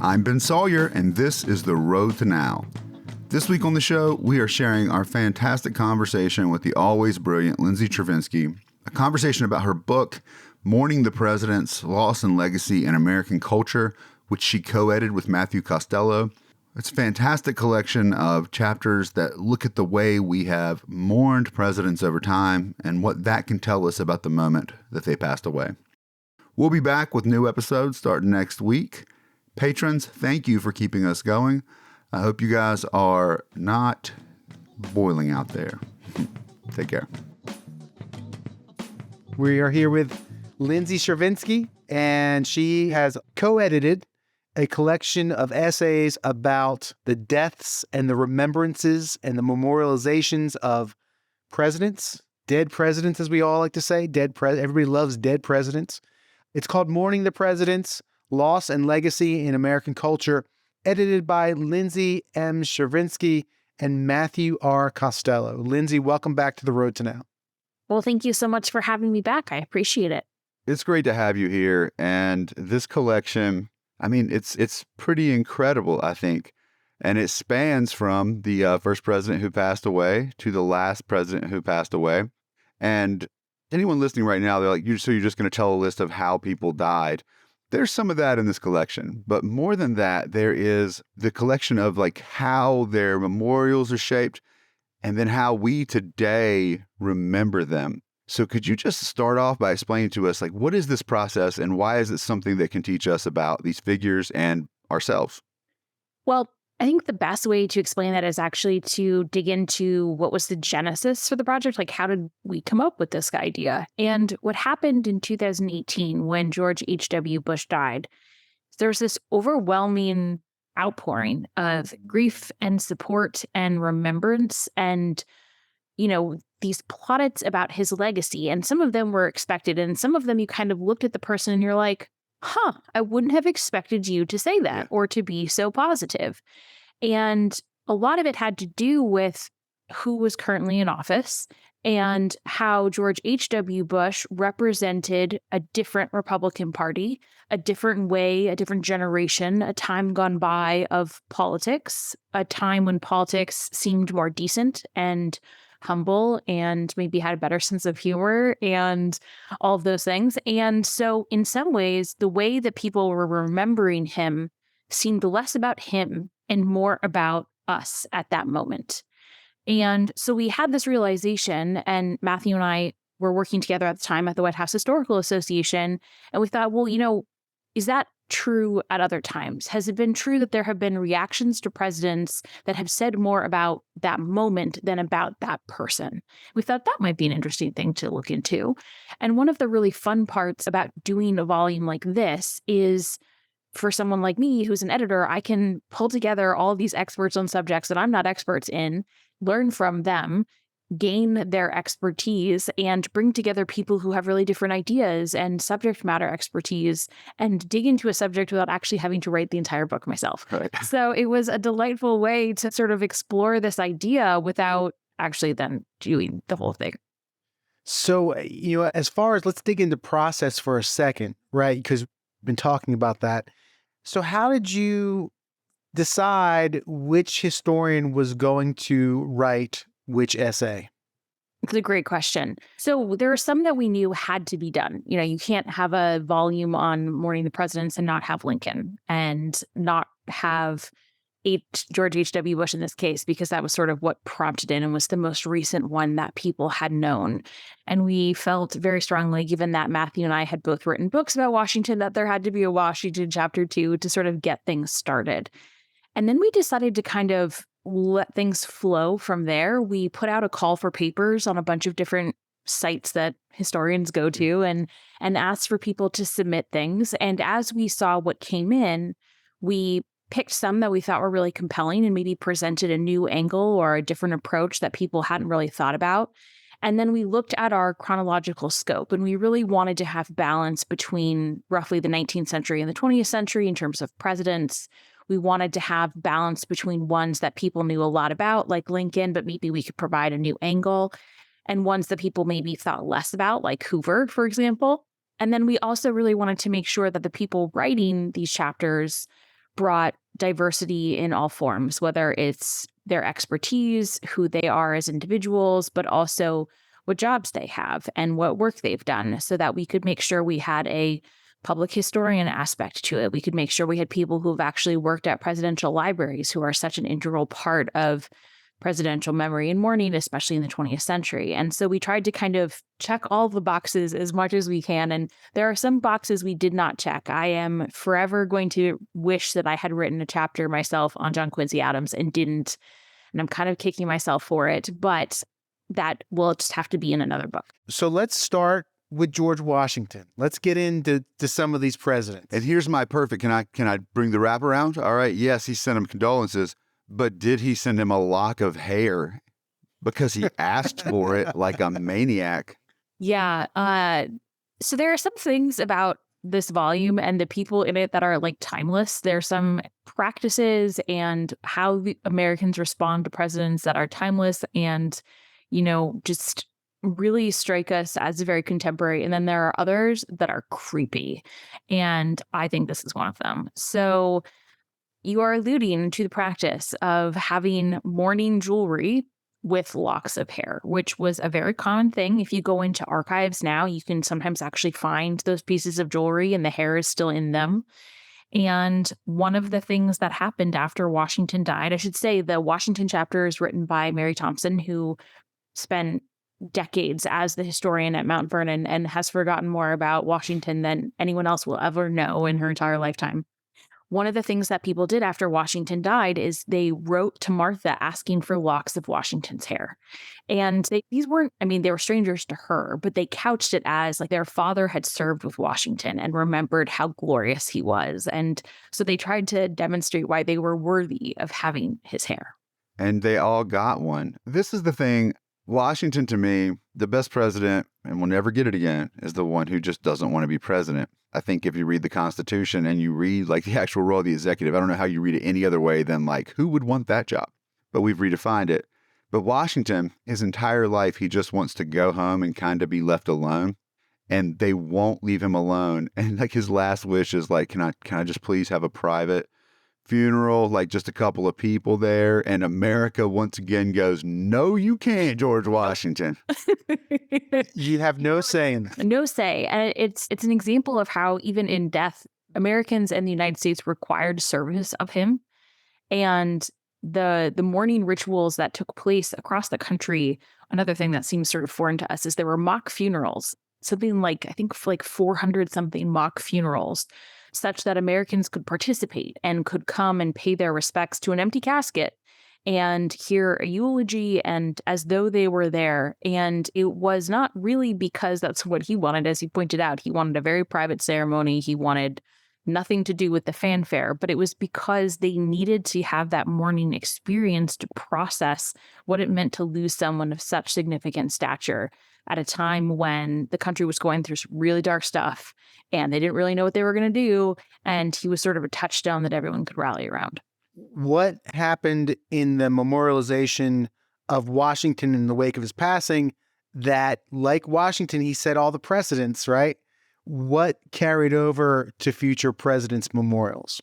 I'm Ben Sawyer, and this is The Road to Now. This week on the show, we are sharing our fantastic conversation with the always brilliant Lindsay Chervinsky, a conversation about her book, Mourning the Presidents, Loss and Legacy in American Culture, which she co-edited with Matthew Costello. It's a fantastic collection of chapters that look at the way we have mourned presidents over time and what that can tell us about the moment that they passed away. We'll be back with new episodes starting next week. Patrons, thank you for keeping us going. I hope you guys are not boiling out there. Take care. We are here with Lindsay Chervinsky, and she has co-edited a collection of essays about the deaths and the remembrances and the memorializations of presidents, dead presidents, as we all like to say. Everybody loves dead presidents. It's called Mourning the Presidents, Loss and Legacy in American Culture, edited by Lindsay M. Chervinsky and Matthew R. Costello. Lindsay, welcome back to The Road to Now. Well, thank you so much for having me back. I appreciate it. It's great to have you here. And this collection, I mean, it's pretty incredible, I think. And it spans from the first president who passed away to the last president who passed away. And anyone listening right now, they're like, so you're just going to tell a list of how people died. There's some of that in this collection, but more than that, there is the collection of like how their memorials are shaped and then how we today remember them. So could you just start off by explaining to us, like, what is this process and why is it something that can teach us about these figures and ourselves? Well, I think the best way to explain that is actually to dig into what was the genesis for the project. Like, how did we come up with this idea? And what happened in 2018 when George H.W. Bush died, there was this overwhelming outpouring of grief and support and remembrance and, these plaudits about his legacy. And some of them were expected. And some of them you kind of looked at the person and you're like, I wouldn't have expected you to say that or to be so positive. And a lot of it had to do with who was currently in office and how George H.W. Bush represented a different Republican Party, a different way, a different generation, a time gone by of politics, a time when politics seemed more decent and humble and maybe had a better sense of humor and all of those things. And so in some ways, the way that people were remembering him seemed less about him and more about us at that moment. And so we had this realization, and Matthew and I were working together at the time at the White House Historical Association. And we thought, well, is that true at other times? Has it been true that there have been reactions to presidents that have said more about that moment than about that person? We thought that might be an interesting thing to look into. And one of the really fun parts about doing a volume like this is for someone like me, who's an editor, I can pull together all of these experts on subjects that I'm not experts in, learn from them, gain their expertise, and bring together people who have really different ideas and subject matter expertise and dig into a subject without actually having to write the entire book myself. Right. So it was a delightful way to sort of explore this idea without actually then doing the whole thing. So, as far as let's dig into process for a second, right? Because we've been talking about that. So how did you decide which historian was going to write which essay? It's a great question. So there are some that we knew had to be done. You can't have a volume on Mourning the Presidents and not have Lincoln and not have George H.W. Bush in this case, because that was sort of what prompted it and was the most recent one that people had known. And we felt very strongly, given that Matthew and I had both written books about Washington, that there had to be a Washington chapter 2 to sort of get things started. And then we decided to kind of let things flow from there. We put out a call for papers on a bunch of different sites that historians go to and asked for people to submit things. And as we saw what came in, we picked some that we thought were really compelling and maybe presented a new angle or a different approach that people hadn't really thought about. And then we looked at our chronological scope, and we really wanted to have balance between roughly the 19th century and the 20th century in terms of presidents. We wanted to have balance between ones that people knew a lot about, like Lincoln, but maybe we could provide a new angle, and ones that people maybe thought less about, like Hoover, for example. And then we also really wanted to make sure that the people writing these chapters brought diversity in all forms, whether it's their expertise, who they are as individuals, but also what jobs they have and what work they've done, so that we could make sure we had a public historian aspect to it. We could make sure we had people who've actually worked at presidential libraries, who are such an integral part of presidential memory and mourning, especially in the 20th century. And so we tried to kind of check all the boxes as much as we can. And there are some boxes we did not check. I am forever going to wish that I had written a chapter myself on John Quincy Adams and didn't. And I'm kind of kicking myself for it, but that will just have to be in another book. So let's start with George Washington. Let's get into some of these presidents. And here's my perfect. Can I bring the wrap around? All right. Yes, he sent him condolences, but did he send him a lock of hair because he asked for it like a maniac? Yeah. So there are some things about this volume and the people in it that are like timeless. There are some practices and how the Americans respond to presidents that are timeless and, just really strike us as very contemporary. And then there are others that are creepy. And I think this is one of them. So you are alluding to the practice of having mourning jewelry with locks of hair, which was a very common thing. If you go into archives now, you can sometimes actually find those pieces of jewelry and the hair is still in them. And one of the things that happened after Washington died, I should say the Washington chapter is written by Mary Thompson, who spent decades as the historian at Mount Vernon and has forgotten more about Washington than anyone else will ever know in her entire lifetime. One of the things that people did after Washington died is they wrote to Martha asking for locks of Washington's hair. And these weren't, they were strangers to her, but they couched it as like their father had served with Washington and remembered how glorious he was. And so they tried to demonstrate why they were worthy of having his hair. And they all got one. This is the thing. Washington, to me, the best president, and we'll never get it again, is the one who just doesn't want to be president. I think if you read the Constitution and you read like the actual role of the executive, I don't know how you read it any other way than like, who would want that job? But we've redefined it. But Washington, his entire life, he just wants to go home and kind of be left alone. And they won't leave him alone. And like his last wish is like, can I just please have a private funeral, like just a couple of people there? And America once again goes, no, you can't, George Washington. You have no say in that. No say. And it's an example of how even in death, Americans and the United States required service of him. And the mourning rituals that took place across the country, another thing that seems sort of foreign to us is there were mock funerals, something like, I think like 400 something mock funerals, such that Americans could participate and could come and pay their respects to an empty casket and hear a eulogy and as though they were there. And it was not really because that's what he wanted, as he pointed out. He wanted a very private ceremony. He wanted nothing to do with the fanfare, but it was because they needed to have that mourning experience to process what it meant to lose someone of such significant stature at a time when the country was going through some really dark stuff and they didn't really know what they were going to do. And he was sort of a touchstone that everyone could rally around. What happened in the memorialization of Washington in the wake of his passing that, like Washington, he set all the precedents, right? What carried over to future presidents' memorials?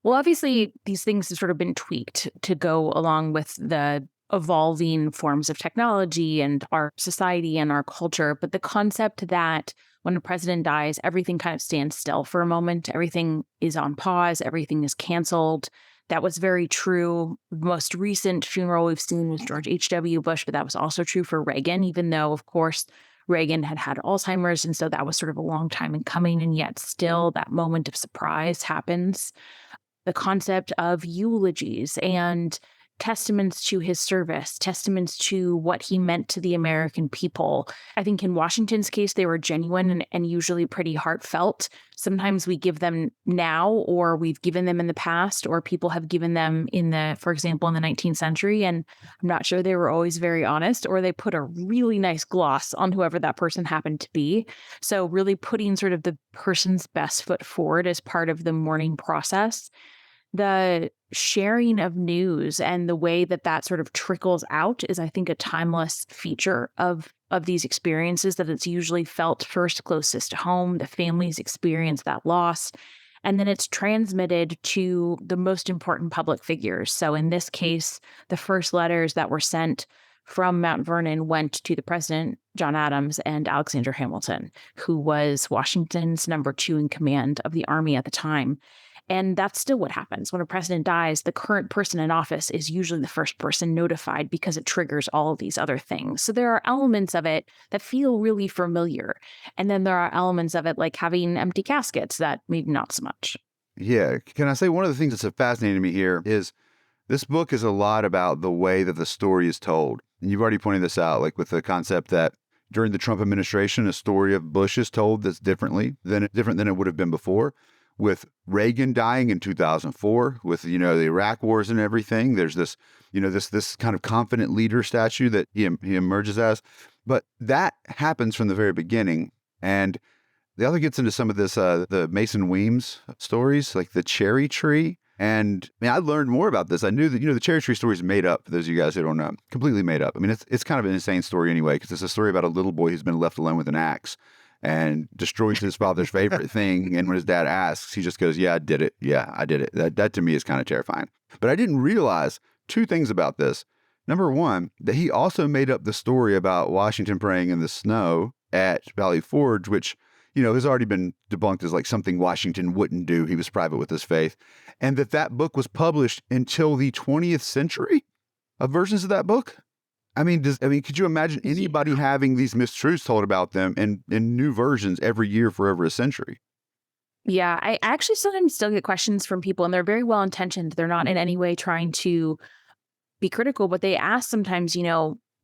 Well, obviously, these things have sort of been tweaked to go along with the evolving forms of technology and our society and our culture. But the concept that when a president dies, everything kind of stands still for a moment. Everything is on pause. Everything is canceled. That was very true. The most recent funeral we've seen was George H.W. Bush, but that was also true for Reagan, even though, of course, Reagan had Alzheimer's. And so that was sort of a long time in coming. And yet still that moment of surprise happens. The concept of eulogies and testaments to his service, testaments to what he meant to the American people. I think in Washington's case, they were genuine and usually pretty heartfelt. Sometimes we give them now, or we've given them in the past, or people have given them for example, in the 19th century. And I'm not sure they were always very honest, or they put a really nice gloss on whoever that person happened to be. So really putting sort of the person's best foot forward as part of the mourning process. The sharing of news and the way that sort of trickles out is, I think, a timeless feature of these experiences, that it's usually felt first closest to home. The families experience that loss. And then it's transmitted to the most important public figures. So in this case, the first letters that were sent from Mount Vernon went to the president, John Adams, and Alexander Hamilton, who was Washington's number 2 in command of the army at the time. And that's still what happens. When a president dies, the current person in office is usually the first person notified because it triggers all of these other things. So there are elements of it that feel really familiar. And then there are elements of it like having empty caskets that maybe not so much. Yeah. Can I say one of the things that's fascinating to me here is this book is a lot about the way that the story is told. And you've already pointed this out, like with the concept that during the Trump administration, a story of Bush is told that's different than it would have been before. With Reagan dying in 2004, with, the Iraq wars and everything, there's this, this kind of confident leader statue that he emerges as. But that happens from the very beginning. And the author gets into some of this, the Mason Weems stories, like the cherry tree. And I learned more about this. I knew that, the cherry tree story is made up, for those of you guys who don't know, completely made up. I mean, it's kind of an insane story anyway, because it's a story about a little boy who's been left alone with an axe and destroys his father's favorite thing. And when his dad asks, he just goes, "Yeah, I did it. Yeah, I did it." That to me is kind of terrifying. But I didn't realize 2 things about this. Number one, that he also made up the story about Washington praying in the snow at Valley Forge, which, has already been debunked as like something Washington wouldn't do. He was private with his faith. And that book was published until the 20th century of versions of that book. Could you imagine anybody having these mistruths told about them in new versions every year for over a century? Yeah, I actually sometimes still get questions from people, and they're very well intentioned. They're not in any way trying to be critical, but they ask sometimes,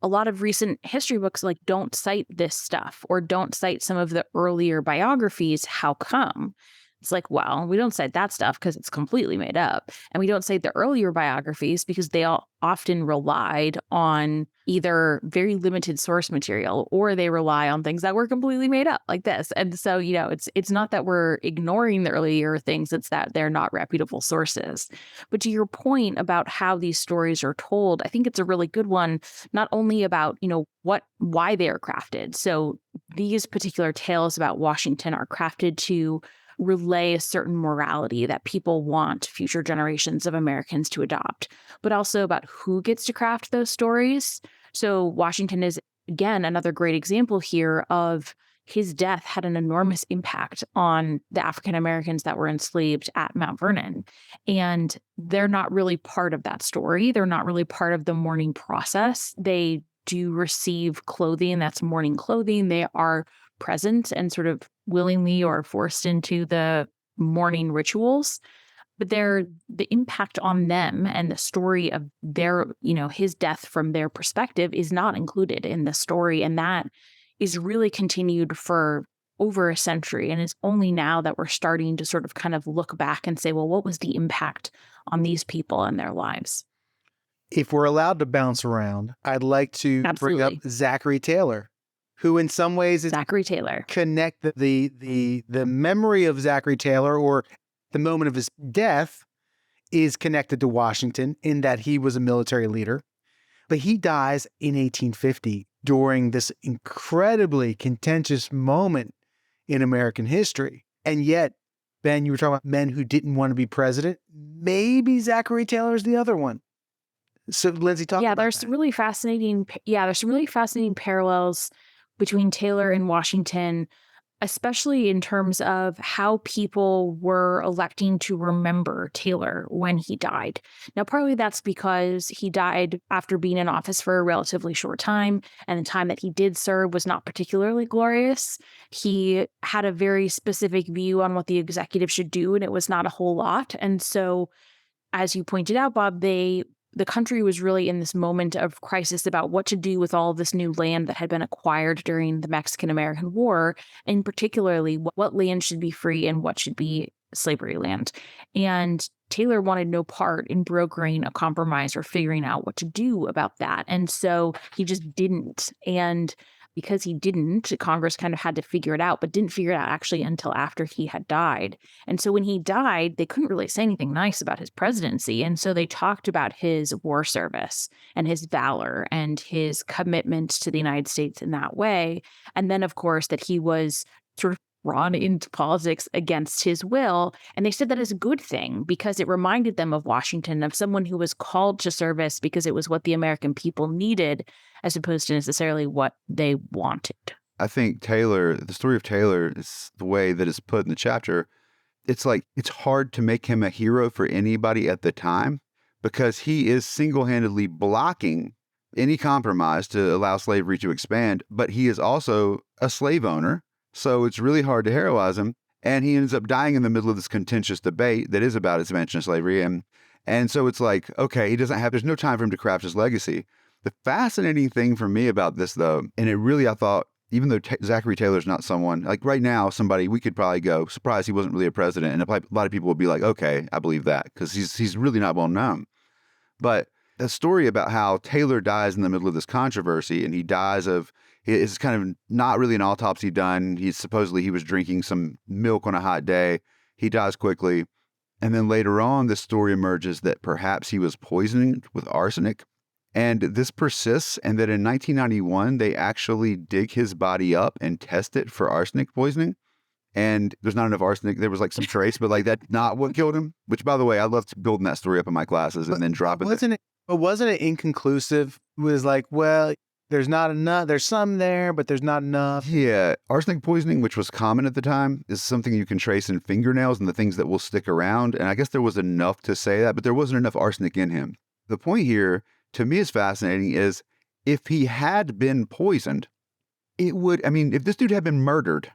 a lot of recent history books like don't cite this stuff or don't cite some of the earlier biographies. How come? It's like, well, we don't cite that stuff because it's completely made up. And we don't cite the earlier biographies because they all often relied on either very limited source material or they rely on things that were completely made up like this. And so, it's not that we're ignoring the earlier things, it's that they're not reputable sources. But to your point about how these stories are told, I think it's a really good one, not only about, why they are crafted. So these particular tales about Washington are crafted to relay a certain morality that people want future generations of Americans to adopt, but also about who gets to craft those stories. So Washington is, again, another great example here of his death had an enormous impact on the African Americans that were enslaved at Mount Vernon. And they're not really part of that story. They're not really part of the mourning process. They do receive clothing that's mourning clothing. They are present and sort of willingly or forced into the mourning rituals, but the impact on them and the story of their, his death from their perspective is not included in the story. And that is really continued for over a century. And it's only now that we're starting to sort of kind of look back and say, well, what was the impact on these people and their lives? If we're allowed to bounce around, I'd like to bring up Zachary Taylor, who in some ways is Zachary Taylor. Connect the memory of Zachary Taylor, or the moment of his death, is connected to Washington in that he was a military leader. But he dies in 1850 during this incredibly contentious moment in American history. And yet, Ben, you were talking about men who didn't want to be president. Maybe Zachary Taylor's the other one. So Lindsay, talk about there's that. some really fascinating parallels between Taylor and Washington, especially in terms of how people were electing to remember Taylor when he died. Now, partly that's because he died after being in office for a relatively short time, and the time that he did serve was not particularly glorious. He had a very specific view on what the executive should do, and it was not a whole lot. And so, as you pointed out, Bob, the country was really in this moment of crisis about what to do with all of this new land that had been acquired during the Mexican-American War, and particularly what land should be free and what should be slavery land. And Taylor wanted no part in brokering a compromise or figuring out what to do about that. And so he just didn't. And because he didn't, Congress kind of had to figure it out, but didn't figure it out actually until after he had died. And so when he died, they couldn't really say anything nice about his presidency. And so they talked about his war service and his valor and his commitment to the United States in that way. And then, of course, that he was sort of drawn into politics against his will. And they said that is a good thing because it reminded them of Washington, of someone who was called to service because it was what the American people needed, as opposed to necessarily what they wanted. I think Taylor, the story of Taylor is the way that it's put in the chapter. It's like, it's hard to make him a hero for anybody at the time because he is single-handedly blocking any compromise to allow slavery to expand, but he is also a slave owner. So it's really hard to heroize him. And he ends up dying in the middle of this contentious debate that is about expansion of slavery. And so it's like, okay, there's no time for him to craft his legacy. The fascinating thing for me about this, though, and it really, I thought, even though Zachary Taylor's not someone, like right now, we could probably go, surprised he wasn't really a president. And a lot of people would be like, okay, I believe that, because he's really not well known. But a story about how Taylor dies in the middle of this controversy, and he dies of, it's kind of not really an autopsy done. He was drinking some milk on a hot day. He dies quickly. And then later on, this story emerges that perhaps he was poisoned with arsenic. And this persists, and that in 1991, they actually dig his body up and test it for arsenic poisoning. And there's not enough arsenic. There was like some trace, but like that's not what killed him, which, by the way, I loved building that story up in my classes and then dropping it. But wasn't it inconclusive? It was like, well, there's not enough. There's some there, but there's not enough. Yeah. Arsenic poisoning, which was common at the time, is something you can trace in fingernails and the things that will stick around. And I guess there was enough to say that, but there wasn't enough arsenic in him. The point here, to me, is fascinating is if he had been poisoned, if this dude had been murdered,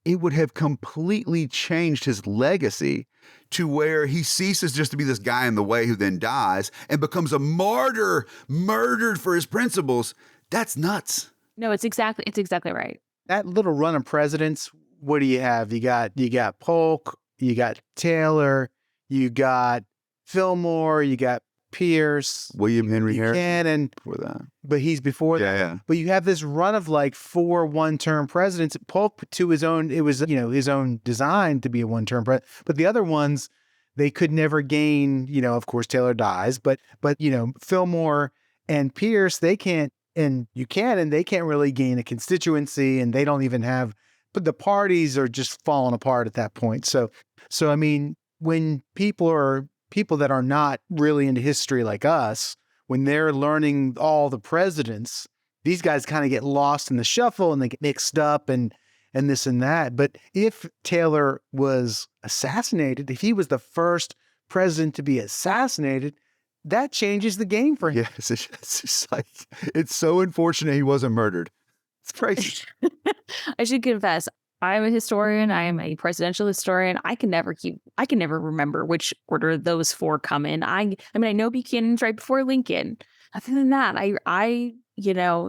it would have completely changed his legacy to where he ceases just to be this guy in the way who then dies and becomes a martyr, murdered for his principles. That's nuts. No, it's exactly right. That little run of presidents, what do you have? You got Polk, you got Taylor, you got Fillmore, you got Pierce, William Henry Harrison, before that. But he's before that. Yeah. But you have this run of like 4 one-term presidents. Polk, to his own, it was his own design to be a one-term president. But the other ones, they could never gain. Of course, Taylor dies, but Fillmore and Pierce, they can't, and Buchanan, they can't really gain a constituency, and they don't even have. But the parties are just falling apart at that point. So I mean, when people that are not really into history like us, when they're learning all the presidents, these guys kind of get lost in the shuffle and they get mixed up and this and that. But if Taylor was assassinated, if he was the first president to be assassinated, that changes the game for him. Yes, it's just like, it's so unfortunate he wasn't murdered. It's crazy. I should confess, I'm a historian. I am a presidential historian. I can never remember which order those 4 come in. I know Buchanan's right before Lincoln. Other than that,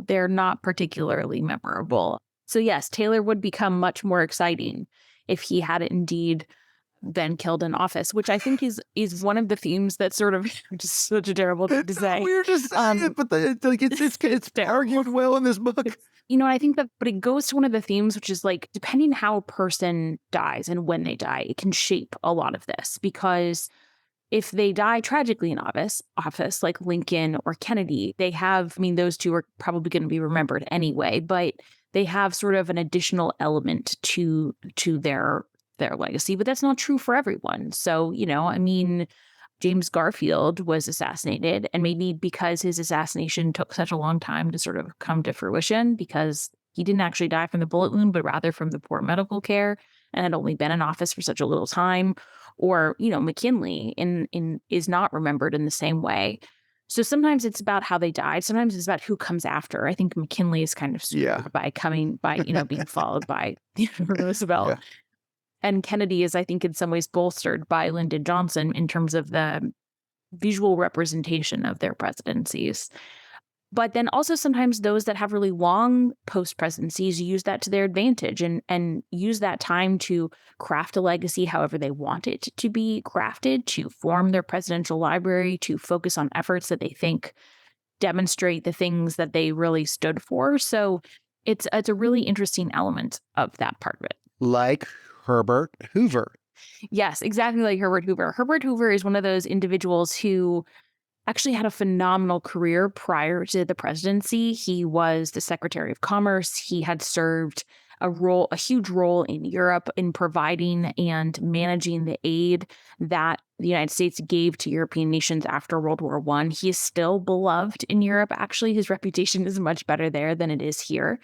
they're not particularly memorable. So yes, Taylor would become much more exciting if he had indeed been killed in office, which I think is one of the themes that sort of just such a terrible thing to say. We're just saying it, but it's argued well in this book. I think but it goes to one of the themes, which is like, depending how a person dies and when they die, it can shape a lot of this. Because if they die tragically in office like Lincoln or Kennedy, they have, those two are probably going to be remembered anyway, but they have sort of an additional element to their legacy. But that's not true for everyone. So, James Garfield was assassinated, and maybe because his assassination took such a long time to sort of come to fruition, because he didn't actually die from the bullet wound, but rather from the poor medical care and had only been in office for such a little time. Or, McKinley is not remembered in the same way. So sometimes it's about how they died. Sometimes it's about who comes after. I think McKinley is kind of screwed by being followed by Roosevelt. Yeah. And Kennedy is, I think, in some ways bolstered by Lyndon Johnson in terms of the visual representation of their presidencies. But then also sometimes those that have really long post-presidencies use that to their advantage and use that time to craft a legacy however they want it to be crafted, to form their presidential library, to focus on efforts that they think demonstrate the things that they really stood for. So it's a really interesting element of that part of it. Like Herbert Hoover. Yes, exactly like Herbert Hoover. Herbert Hoover is one of those individuals who actually had a phenomenal career prior to the presidency. He was the Secretary of Commerce. He had served a huge role in Europe in providing and managing the aid that the United States gave to European nations after World War I. He is still beloved in Europe. Actually, his reputation is much better there than it is here.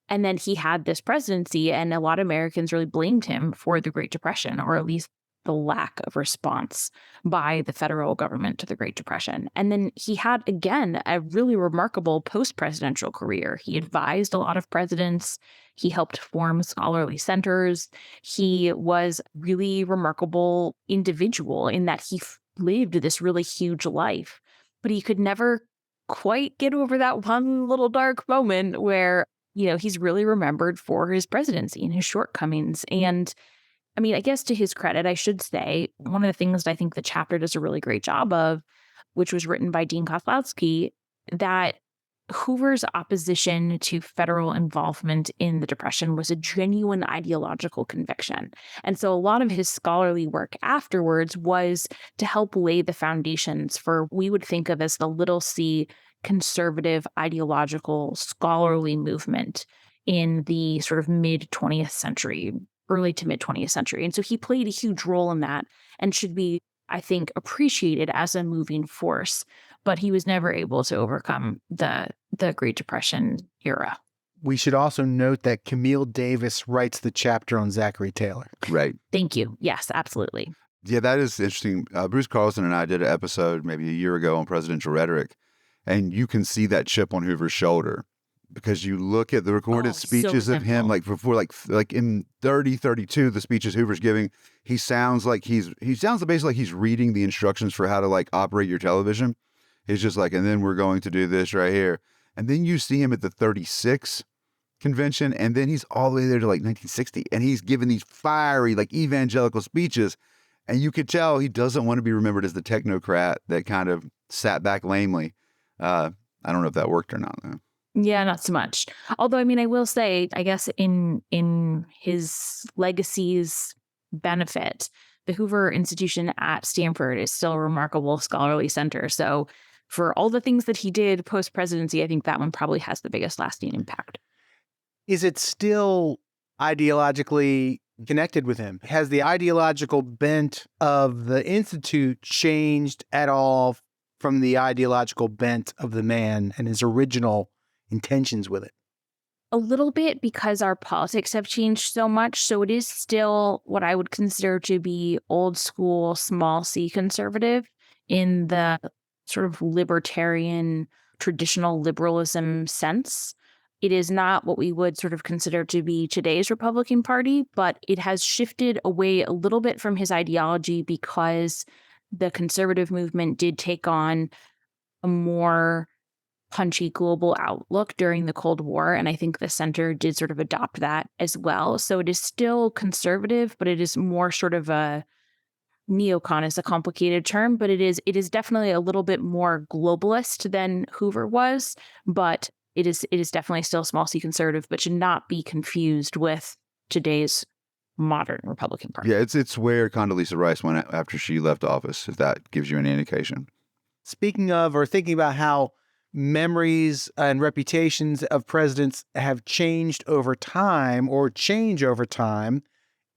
And then he had this presidency, and a lot of Americans really blamed him for the Great Depression, or at least the lack of response by the federal government to the Great Depression. And then he had, again, a really remarkable post-presidential career. He advised a lot of presidents. He helped form scholarly centers. He was a really remarkable individual in that he lived this really huge life. But he could never quite get over that one little dark moment where, he's really remembered for his presidency and his shortcomings. And I mean, I guess to his credit, I should say, one of the things that I think the chapter does a really great job of, which was written by Dean Kozlowski, that Hoover's opposition to federal involvement in the Depression was a genuine ideological conviction. And so a lot of his scholarly work afterwards was to help lay the foundations for what we would think of as the little c conservative ideological scholarly movement in the sort of mid-20th century, early to mid-20th century. And so he played a huge role in that and should be, I think, appreciated as a moving force. But he was never able to overcome the Great Depression era. We should also note that Camille Davis writes the chapter on Zachary Taylor. Right. Thank you. Yes, absolutely. Yeah, that is interesting. Bruce Carlson and I did an episode maybe a year ago on presidential rhetoric, and you can see that chip on Hoover's shoulder because you look at the recorded speeches of him, like before, like in 32, the speeches Hoover's giving, he sounds basically like he's reading the instructions for how to like operate your television. He's just like, and then we're going to do this right here. And then you see him at the 36 convention, and then he's all the way there to like 1960, and he's giving these fiery, like evangelical speeches. And you could tell he doesn't want to be remembered as the technocrat that kind of sat back lamely. I don't know if that worked or not, though. Yeah, not so much. Although, I mean, I will say, I guess in his legacy's benefit, the Hoover Institution at Stanford is still a remarkable scholarly center. So for all the things that he did post-presidency, I think that one probably has the biggest lasting impact. Is it still ideologically connected with him? Has the ideological bent of the Institute changed at all from the ideological bent of the man and his original intentions with it? A little bit, because our politics have changed so much. So it is still what I would consider to be old school, small c conservative in the sort of libertarian, traditional liberalism sense. It is not what we would sort of consider to be today's Republican Party, but it has shifted away a little bit from his ideology because the conservative movement did take on a more punchy global outlook during the Cold War. And I think the center did sort of adopt that as well. So it is still conservative, but it is more sort of a neocon is a complicated term, but it is definitely a little bit more globalist than Hoover was, but it is definitely still small c conservative, but should not be confused with today's modern Republican Party. Yeah, it's where Condoleezza Rice went after she left office, if that gives you any indication. Speaking of, or thinking about how memories and reputations of presidents have changed over time or change over time,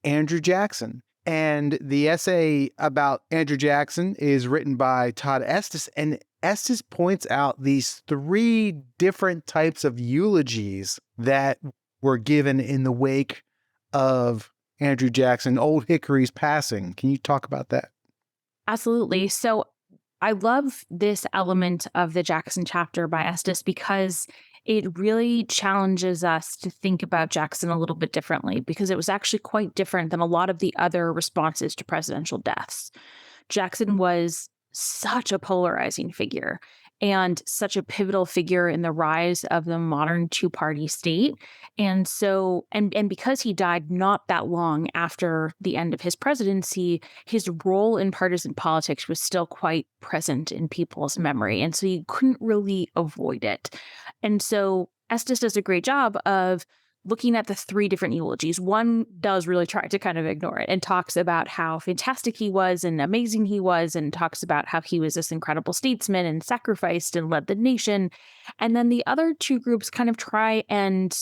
Andrew Jackson. And the essay about Andrew Jackson is written by Todd Estes, and Estes points out these three different types of eulogies that were given in the wake of Andrew Jackson, Old Hickory's passing. Can you talk about that? Absolutely. So I love this element of the Jackson chapter by Estes because it really challenges us to think about Jackson a little bit differently, because it was actually quite different than a lot of the other responses to presidential deaths. Jackson was such a polarizing figure and such a pivotal figure in the rise of the modern two-party state. And so, and because he died not that long after the end of his presidency, his role in partisan politics was still quite present in people's memory. And so you couldn't really avoid it. And so Estes does a great job of looking at the three different eulogies. One does really try to kind of ignore it and talks about how fantastic he was and amazing he was, and talks about how he was this incredible statesman and sacrificed and led the nation. And then the other two groups kind of try and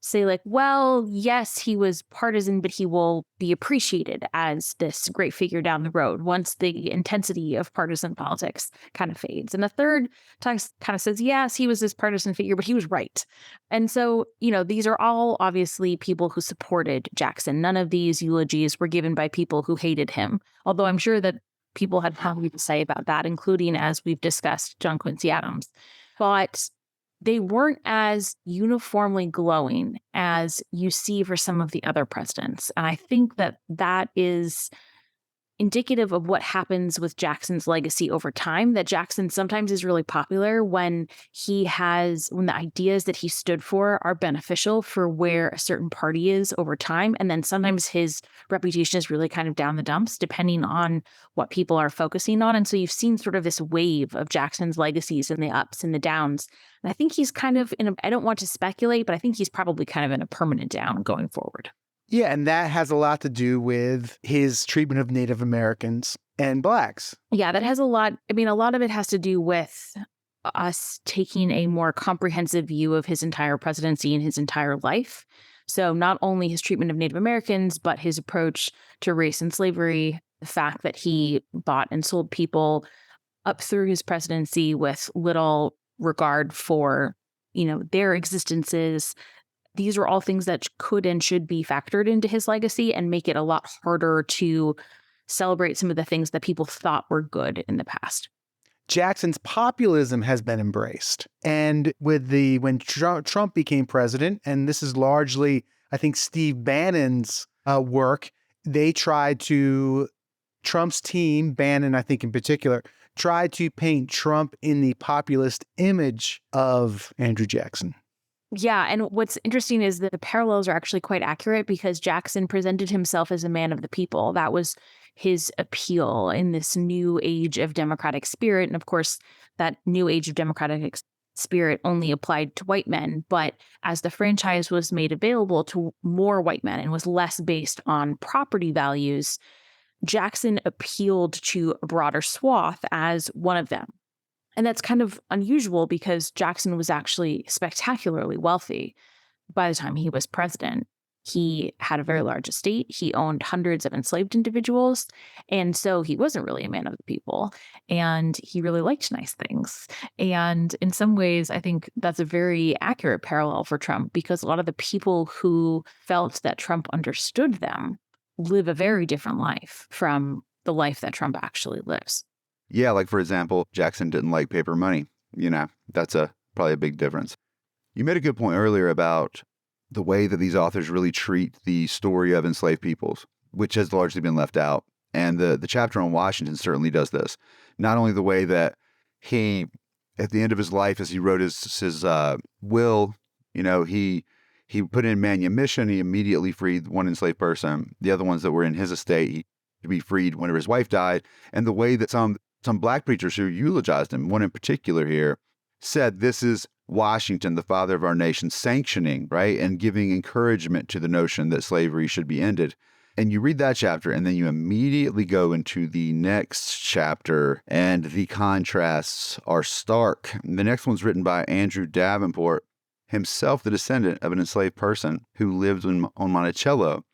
say like, well, yes, he was partisan, but he will be appreciated as this great figure down the road once the intensity of partisan politics kind of fades. And the third text kind of says, yes, he was this partisan figure, but he was right. And so, these are all obviously people who supported Jackson. None of these eulogies were given by people who hated him, although I'm sure that people had plenty to say about that, including, as we've discussed, John Quincy Adams. But they weren't as uniformly glowing as you see for some of the other presidents. And I think that that is indicative of what happens with Jackson's legacy over time, that Jackson sometimes is really popular when the ideas that he stood for are beneficial for where a certain party is over time. And then sometimes his reputation is really kind of down the dumps, depending on what people are focusing on. And so you've seen sort of this wave of Jackson's legacies and the ups and the downs. And I think he's kind of I don't want to speculate, but I think he's probably kind of in a permanent down going forward. Yeah, and that has a lot to do with his treatment of Native Americans and Blacks. Yeah, that has a lot. I mean, a lot of it has to do with us taking a more comprehensive view of his entire presidency and his entire life. So not only his treatment of Native Americans, but his approach to race and slavery, the fact that he bought and sold people up through his presidency with little regard for, their existences. These are all things that could and should be factored into his legacy and make it a lot harder to celebrate some of the things that people thought were good in the past. Jackson's populism has been embraced. And when Trump became president, and this is largely, I think, Steve Bannon's work, Trump's team, Bannon, I think in particular, tried to paint Trump in the populist image of Andrew Jackson. Yeah, and what's interesting is that the parallels are actually quite accurate because Jackson presented himself as a man of the people. That was his appeal in this new age of democratic spirit. And of course, that new age of democratic spirit only applied to white men. But as the franchise was made available to more white men and was less based on property values, Jackson appealed to a broader swath as one of them. And that's kind of unusual because Jackson was actually spectacularly wealthy by the time he was president. He had a very large estate. He owned hundreds of enslaved individuals. And so he wasn't really a man of the people. And he really liked nice things. And in some ways, I think that's a very accurate parallel for Trump because a lot of the people who felt that Trump understood them live a very different life from the life that Trump actually lives. Yeah, like for example, Jackson didn't like paper money. That's probably a big difference. You made a good point earlier about the way that these authors really treat the story of enslaved peoples, which has largely been left out. And the chapter on Washington certainly does this. Not only the way that he, at the end of his life, as he wrote his will, he put in manumission. He immediately freed one enslaved person. The other ones that were in his estate, to be freed whenever his wife died. And the way that some Black preachers who eulogized him, one in particular here, said this is Washington, the father of our nation, sanctioning, right, and giving encouragement to the notion that slavery should be ended. And you read that chapter, and then you immediately go into the next chapter, and the contrasts are stark. The next one's written by Andrew Davenport, himself the descendant of an enslaved person who lived on Monticello.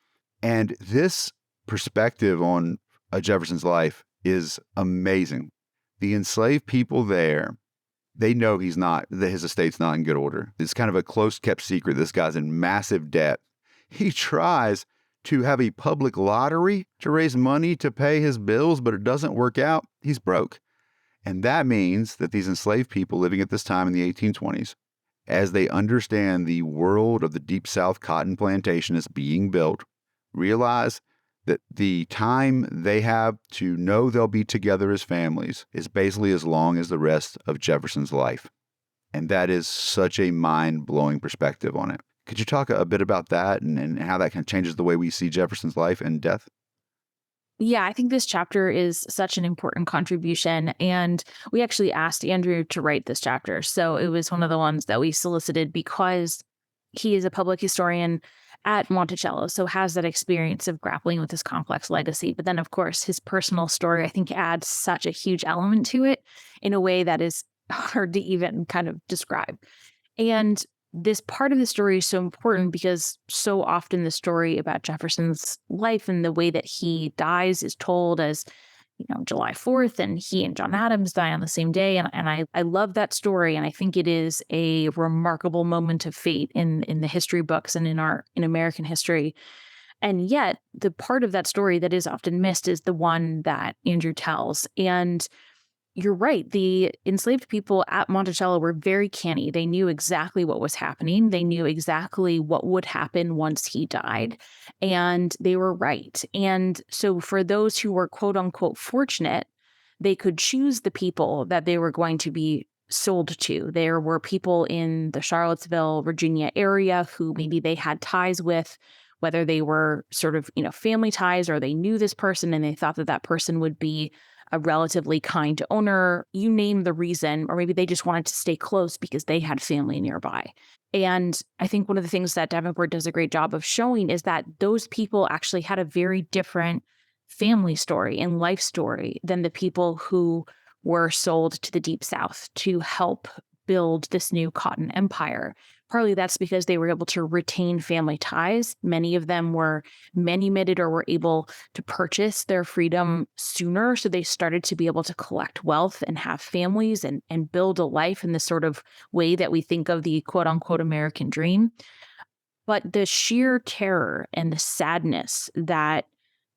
And this perspective on Jefferson's life is amazing. The enslaved people there, they know that his estate's not in good order. It's kind of a close kept secret. This guy's in massive debt. He tries to have a public lottery to raise money to pay his bills, but it doesn't work out. He's broke. And that means that these enslaved people living at this time in the 1820s, as they understand the world of the Deep South cotton plantation is being built, realize that the time they have to know they'll be together as families is basically as long as the rest of Jefferson's life. And that is such a mind-blowing perspective on it. Could you talk a bit about that and how that kind of changes the way we see Jefferson's life and death? Yeah, I think this chapter is such an important contribution. And we actually asked Andrew to write this chapter. So it was one of the ones that we solicited because he is a public historian at Monticello, so has that experience of grappling with this complex legacy. But then, of course, his personal story, I think, adds such a huge element to it in a way that is hard to even kind of describe. And this part of the story is so important because so often the story about Jefferson's life and the way that he dies is told as, July 4th, and he and John Adams die on the same day. And I love that story. And I think it is a remarkable moment of fate in the history books and in American history. And yet the part of that story that is often missed is the one that Andrew tells. And you're right. The enslaved people at Monticello were very canny. They knew exactly what was happening. They knew exactly what would happen once he died. And they were right. And so for those who were quote unquote fortunate, they could choose the people that they were going to be sold to. There were people in the Charlottesville, Virginia area who maybe they had ties with, whether they were sort of, family ties or they knew this person and they thought that that person would be a relatively kind owner, you name the reason, or maybe they just wanted to stay close because they had family nearby. And I think one of the things that Davenport does a great job of showing is that those people actually had a very different family story and life story than the people who were sold to the Deep South to help build this new cotton empire. Partly that's because they were able to retain family ties. Many of them were manumitted or were able to purchase their freedom sooner. So they started to be able to collect wealth and have families and build a life in this sort of way that we think of the quote unquote American dream. But the sheer terror and the sadness that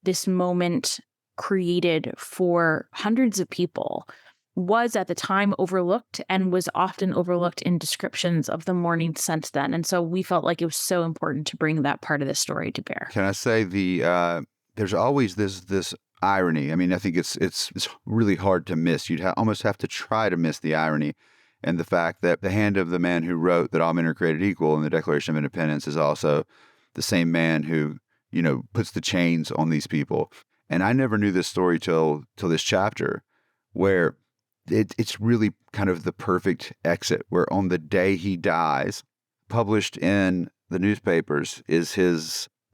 this moment created for hundreds of people was at the time overlooked and was often overlooked in descriptions of the mourning since then. And so we felt like it was so important to bring that part of the story to bear. Can I say there's always this irony. I mean, I think it's really hard to miss. You'd almost have to try to miss the irony, and the fact that the hand of the man who wrote that all men are created equal in the Declaration of Independence is also the same man who, puts the chains on these people. And I never knew this story till this chapter, where it's really kind of the perfect exit, where on the day he dies, published in the newspapers is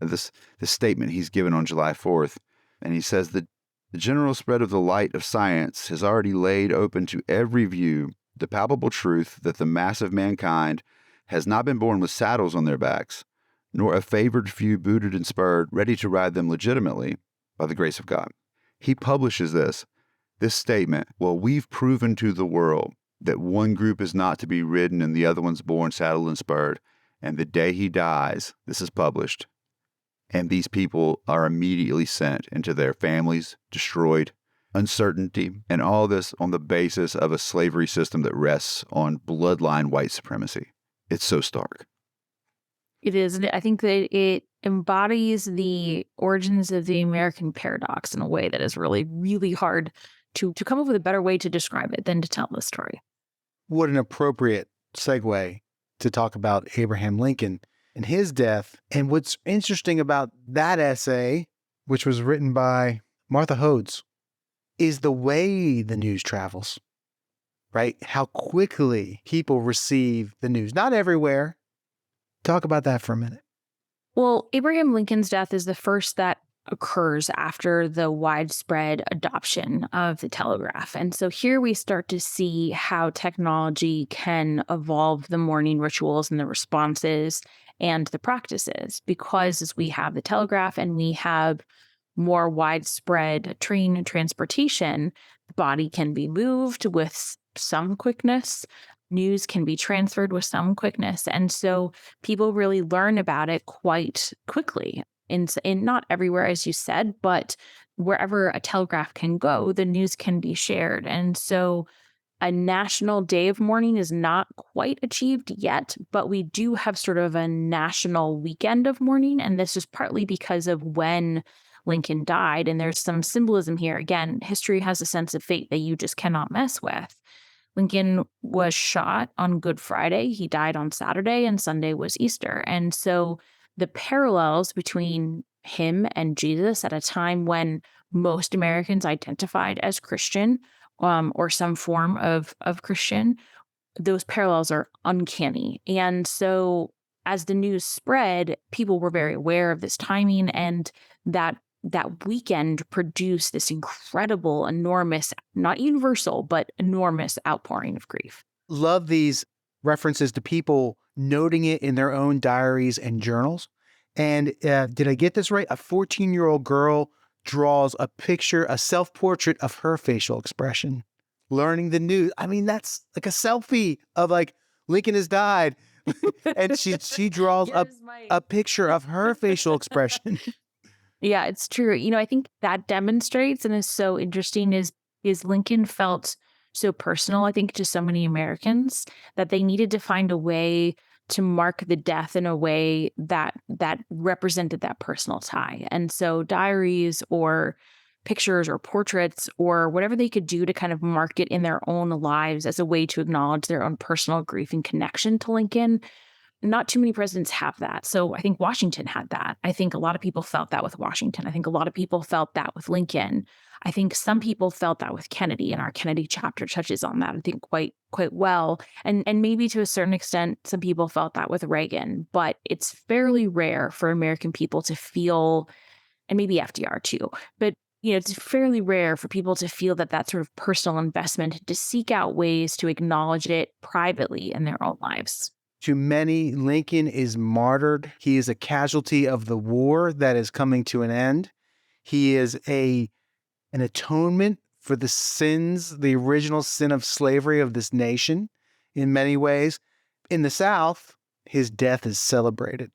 this statement he's given on July 4th. And he says that the general spread of the light of science has already laid open to every view the palpable truth that the mass of mankind has not been born with saddles on their backs, nor a favored few booted and spurred, ready to ride them legitimately by the grace of God. He publishes this statement. Well, we've proven to the world that one group is not to be ridden and the other one's born saddled and spurred. And the day he dies, this is published. And these people are immediately sent into their families, destroyed, uncertainty, and all this on the basis of a slavery system that rests on bloodline white supremacy. It's so stark. It is. I think that it embodies the origins of the American paradox in a way that is really, really hard to come up with a better way to describe it than to tell the story. What an appropriate segue to talk about Abraham Lincoln and his death. And what's interesting about that essay, which was written by Martha Hodes, is the way the news travels, right? How quickly people receive the news. Not everywhere. Talk about that for a minute. Well, Abraham Lincoln's death is the first that occurs after the widespread adoption of the telegraph. And so here we start to see how technology can evolve the mourning rituals and the responses and the practices, because as we have the telegraph and we have more widespread train transportation, the body can be moved with some quickness. News can be transferred with some quickness. And so people really learn about it quite quickly. In not everywhere, as you said, but wherever a telegraph can go, the news can be shared. And so a national day of mourning is not quite achieved yet, but we do have sort of a national weekend of mourning. And this is partly because of when Lincoln died. And there's some symbolism here. Again, history has a sense of fate that you just cannot mess with. Lincoln was shot on Good Friday. He died on Saturday, and Sunday was Easter. And so the parallels between him and Jesus at a time when most Americans identified as Christian or some form of Christian, those parallels are uncanny. And so as the news spread, people were very aware of this timing, and that weekend produced this incredible, enormous, not universal, but enormous outpouring of grief. Love these references to people noting it in their own diaries and journals. And did I get this right? A 14-year-old girl draws a picture, a self-portrait of her facial expression, learning the news. I mean, that's like a selfie of like Lincoln has died. And she draws a picture of her facial expression. Yeah, it's true. I think that demonstrates and is so interesting is Lincoln felt so personal, I think, to so many Americans that they needed to find a way to mark the death in a way that represented that personal tie. And so diaries or pictures or portraits or whatever they could do to kind of mark it in their own lives as a way to acknowledge their own personal grief and connection to Lincoln. Not too many presidents have that. So I think Washington had that. I think a lot of people felt that with Washington. I think a lot of people felt that with Lincoln. I think some people felt that with Kennedy, and our Kennedy chapter touches on that, I think, quite well. And maybe to a certain extent, some people felt that with Reagan, but it's fairly rare for American people to feel, and maybe FDR too, but it's fairly rare for people to feel that sort of personal investment, to seek out ways to acknowledge it privately in their own lives. To many, Lincoln is martyred. He is a casualty of the war that is coming to an end. He is an atonement for the sins, the original sin of slavery of this nation in many ways. In the South, his death is celebrated.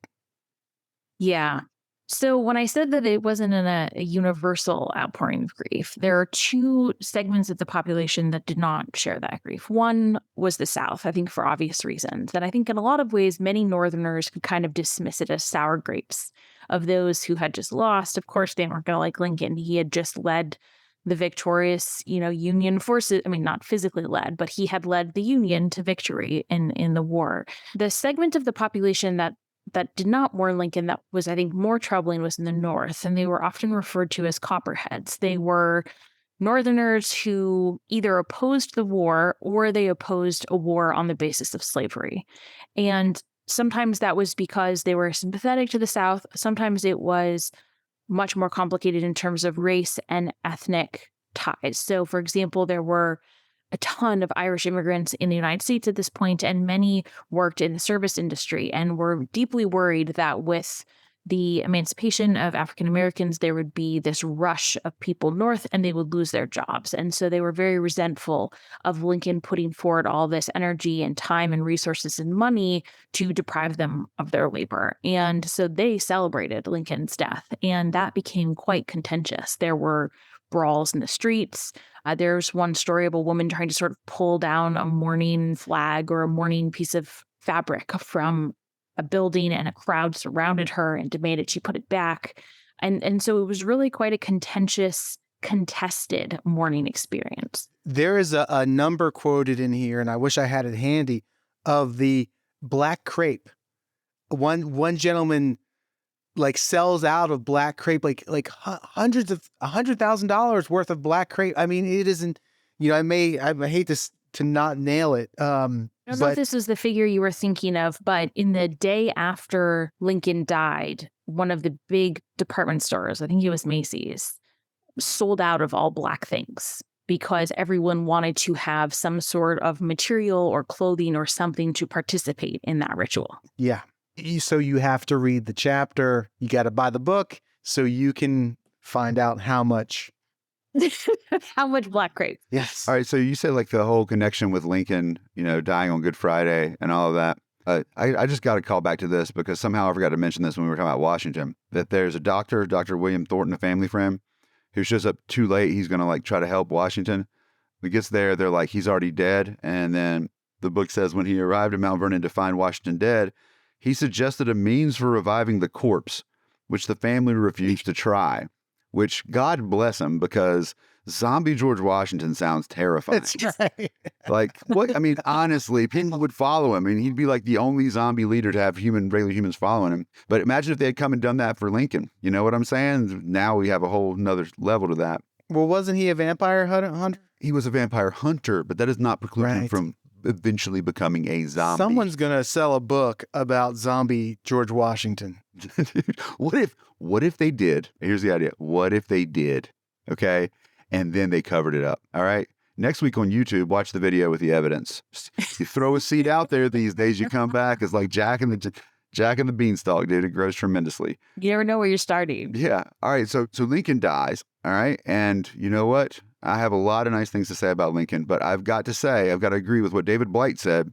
Yeah. So when I said that it wasn't a universal outpouring of grief, there are two segments of the population that did not share that grief. One was the South, I think for obvious reasons. And I think in a lot of ways, many Northerners could kind of dismiss it as sour grapes of those who had just lost. Of course, they weren't going to like Lincoln. He had just led the victorious, Union forces. I mean, not physically led, but he had led the Union to victory in the war. The segment of the population that did not mourn Lincoln, that was, I think, more troubling, was in the North, and they were often referred to as Copperheads. They were Northerners who either opposed the war or they opposed a war on the basis of slavery. And sometimes that was because they were sympathetic to the South. Sometimes it was much more complicated in terms of race and ethnic ties. So, for example, there were a ton of Irish immigrants in the United States at this point, and many worked in the service industry and were deeply worried that with the emancipation of African Americans, there would be this rush of people north and they would lose their jobs. And so they were very resentful of Lincoln putting forward all this energy and time and resources and money to deprive them of their labor. And so they celebrated Lincoln's death, and that became quite contentious. There were brawls in the streets. There's one story of a woman trying to sort of pull down a mourning flag or a mourning piece of fabric from a building, and a crowd surrounded her and demanded she put it back. And so it was really quite a contentious, contested mourning experience. There is a number quoted in here, and I wish I had it handy, of the black crepe. One gentleman sells out of black crepe, like hundreds of $100,000 worth of black crepe. I mean, it isn't, I hate this to not nail it. I don't know if this was the figure you were thinking of, but in the day after Lincoln died, one of the big department stores, I think it was Macy's, sold out of all black things because everyone wanted to have some sort of material or clothing or something to participate in that ritual. Yeah. So you have to read the chapter. You got to buy the book so you can find out how much. How much black crepe. Yes. All right. So you said the whole connection with Lincoln, dying on Good Friday and all of that. I just got to call back to this because somehow I forgot to mention this when we were talking about Washington, that there's a doctor, Dr. William Thornton, a family friend, who shows up too late. He's going to try to help Washington. When he gets there, they're like, he's already dead. And then the book says when he arrived in Mount Vernon to find Washington dead, he suggested a means for reviving the corpse, which the family refused to try, which God bless him, because zombie George Washington sounds terrifying. That's right. What? I mean, honestly, people would follow him. I mean, he'd be the only zombie leader to have regular humans following him. But imagine if they had come and done that for Lincoln. You know what I'm saying? Now we have a whole nother level to that. Well, wasn't he a vampire hunter? He was a vampire hunter, but that does not preclude him from eventually becoming a zombie. Someone's going to sell a book about zombie George Washington. What if they did? Here's the idea. What if they did? Okay. And then they covered it up. All right. Next week on YouTube, watch the video with the evidence. You throw a seed out there these days, you come back, it's like Jack and the Beanstalk, dude. It grows tremendously. You never know where you're starting. Yeah. All right. So Lincoln dies. All right. And you know what? I have a lot of nice things to say about Lincoln, but I've got to agree with what David Blight said